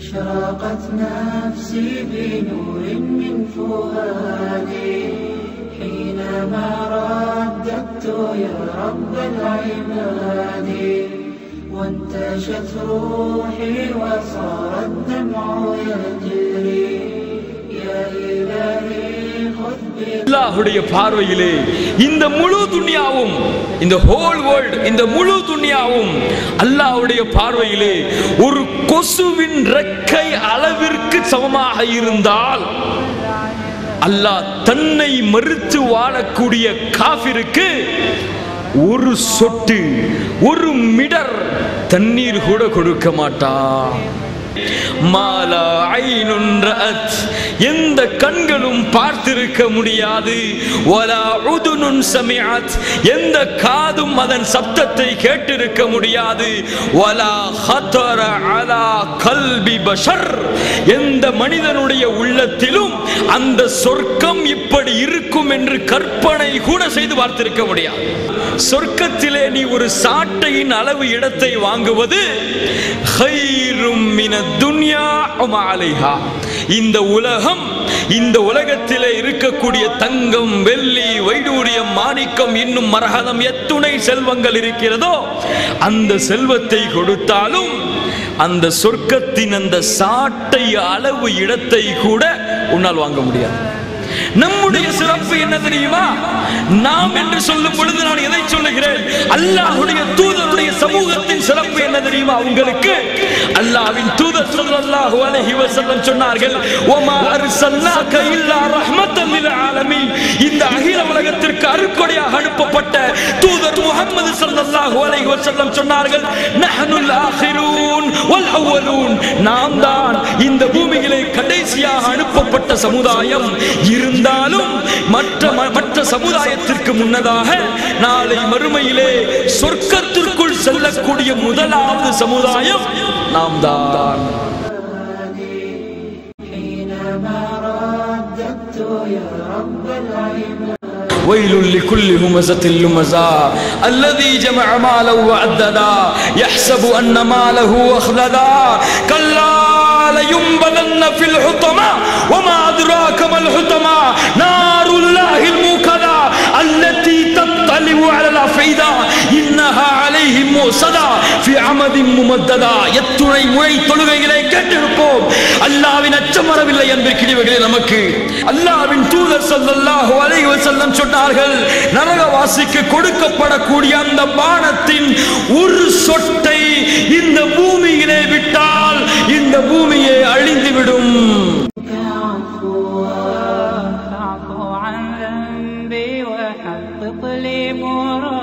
أشرقت نفسي بنور من فؤادي حينما رددت يا رب العباد وانتشت روحي وصار الدمع يجري يا إلهي خذ அல்லாஹ்வுடைய பார்வையிலே இந்த முழு துனியாவும் இந்த ஹோல் வேர்ல்ட் இந்த முழு துனியாவும் அல்லாஹ்வுடைய பார்வையிலே ஒரு கொசுவின் ரெக்கை அளவிற்கு சமமாக இருந்தால் அல்லாஹ் தன்னை மறுத்து வாழக்கூடிய காஃபிருக்கு ஒரு சொட்டு ஒரு மிடர் தண்ணீர் கூட கொடுக்க மாட்டான். மாலா ஐனுன் ரஅத் எந்த கண்களும் பார்த்திருக்க முடியாது, வலா உதுனுன் சமிஅத் எந்த காதும் அதன் சப்தத்தை கேட்டிருக்க முடியாது, வலா ஹதர அலா கல்பி பஷர் எந்த மனிதனுடைய உள்ளத்திலும் அந்த சொர்க்கம் இப்படி இருக்கும் என்று கற்பனை கூட செய்து பார்த்திருக்க முடியாது. சொர்க்கத்திலே நீ ஒரு சாட்டையின் அளவு இடத்தை வாங்குவது கைரும் மினத் துன்யா வமா அலைஹா. இந்த உலகம் இந்த உலகத்திலே இருக்கக்கூடிய தங்கம் வெள்ளி வைடூரியம் மாணிக்கம் இன்னும் மரகதம் எத்துணை செல்வங்கள் இருக்கிறதோ அந்த செல்வத்தை கொடுத்தாலும் அந்த சொர்க்கத்தின் அந்த சாட்டை அளவு இடத்தை கூட உன்னால் வாங்க முடியாது. நம்முடைய சிறப்பு என்ன தெரியுமா? நாம் என்று சொல்லும் பொழுது நான் எதை சொல்லுகிறேன்? அல்லாஹ்வுடைய தூதருடைய சமூகத்தின் சிறப்பு என்ன தெரியுமா உங்களுக்கு? அல்லாஹ்வின் தூதர் ஸல்லல்லாஹு அலைஹி வஸல்லம் சொன்னார்கள், வமா அர்ஸல்னாக இல்லா ரஹ்மத்தல் லில் ஆலமீன். இந்த அகில உலகத்திற்கு அருட்கொடையாக அனுப்பப்பட்ட தூதர் முஹம்மது ஸல்லல்லாஹு அலைஹி வஸல்லம் சொன்னார்கள், நஹ்னுல் ஆகிரூன் வல் அவ்வலூன். நாம் தான் இந்த பூமியிலே கடைசியாக அனுப்பப்பட்ட சமுதாயம். இருந்தாலும் மற்ற சமுதாயத்திற்கு முன்னதாக நாளை மறுமையிலே சொர்க்கத்திற்குள் செல்லக்கூடிய முதலாவது சமுதாயம் நாம் தான். ويل لكل همزة لمزة الذي جمع ماله وعددا يحسب أن ماله أخلدا كلا لينبذن في الحطمة وما أدراك ما الحطمة نار الله الموقدة التي تطلع على الأفئدة إنها عليهم موصدة في عمد ممددة. எத்துணை முறை தொழுகைகளை கேட்டிருப்போம். அல்லாஹ்வின் அச்சம் வரவில்லை என்பதற்கிடையே நமக்கு அல்லாஹ்வின் தூதர் ஸல்லல்லாஹு அலைஹி வஸல்லம் சொன்னார்கள், நரகவாசிக்கு கொடுக்கப்படக்கூடிய அந்த பானத்தின் ஒரு சொட்டை இந்த பூமியிலே விட்டால் இந்த பூமியை அழிந்துவிடும். فاعف عن ذنبي وحقق لي مرادي